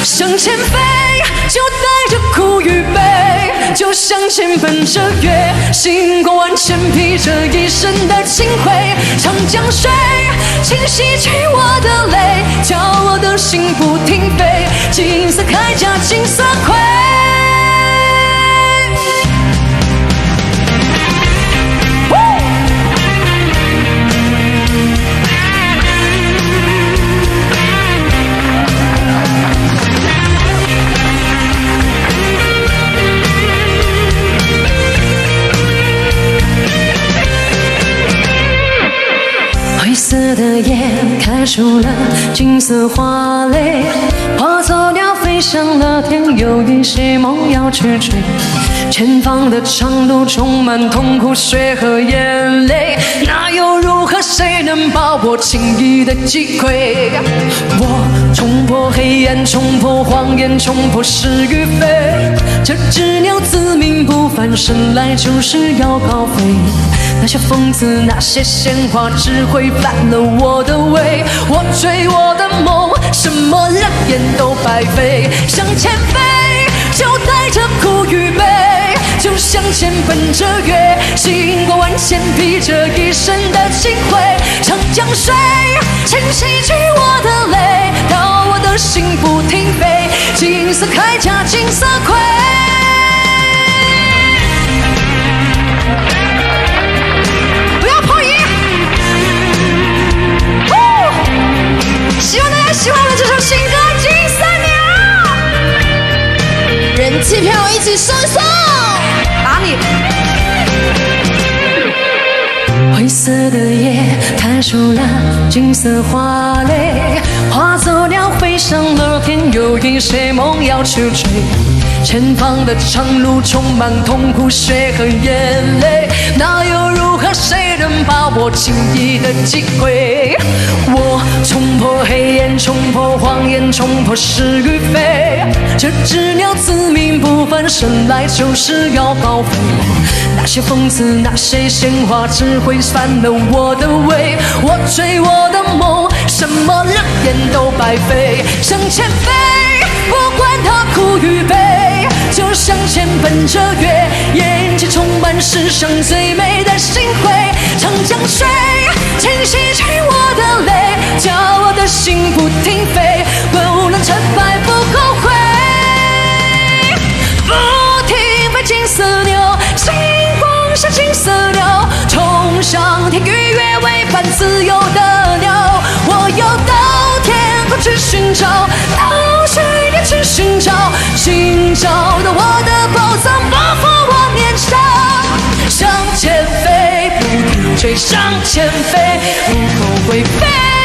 向前飞，就带着苦与悲，就向前奔着月，星光万千披着一身的清辉。长江水，请洗去我的泪，叫我的心不停飞。金色铠甲，金色盔。灰色的夜开出了金色花蕾，化作鸟飞向了天，有一些梦要去追。前方的长路充满痛苦、血和眼泪，那又如何？谁能把我轻易的击溃？我冲破黑暗，冲破谎言，冲破是与非。这只鸟自命不凡，生来就是要高飞。那些疯子，那些鲜花，只会反了我的胃。我追我的梦，什么人言都白费。向前飞，就带着苦与悲，就向前奔着月，星光万千披着一身的清辉。长江水，请洗去我的泪，到我的心不停飞。金色铠甲，金色盔。希望大家喜欢我这首新歌《金色鸟》，人气票一起送送，打你！灰色的夜开出了金色花蕾，化作鸟飞上了天，有一些梦要去追。前方的长路充满痛苦、血和眼泪，那又如何？谁能把我轻易的击溃？我冲破黑暗，冲破谎言，冲破是与非。这只鸟自命不凡，生来就是要高飞。那些疯子，那些鲜花，只会反了我的胃。我追我的梦，什么人言都白费。向前飞，不管它苦与悲，就向前奔着月，眼前充满世上最美的星辉。长江水，请洗去我的泪，叫我的心不停飞。无论成败不后悔，不停飞。金色鸟，星光像金色鸟，冲向天与月，为伴自由的鸟。我要到天空去寻找，到水面去寻找，寻找到我的宝藏，保护我年少。向前飞，不停追，向前飞，不后悔飞。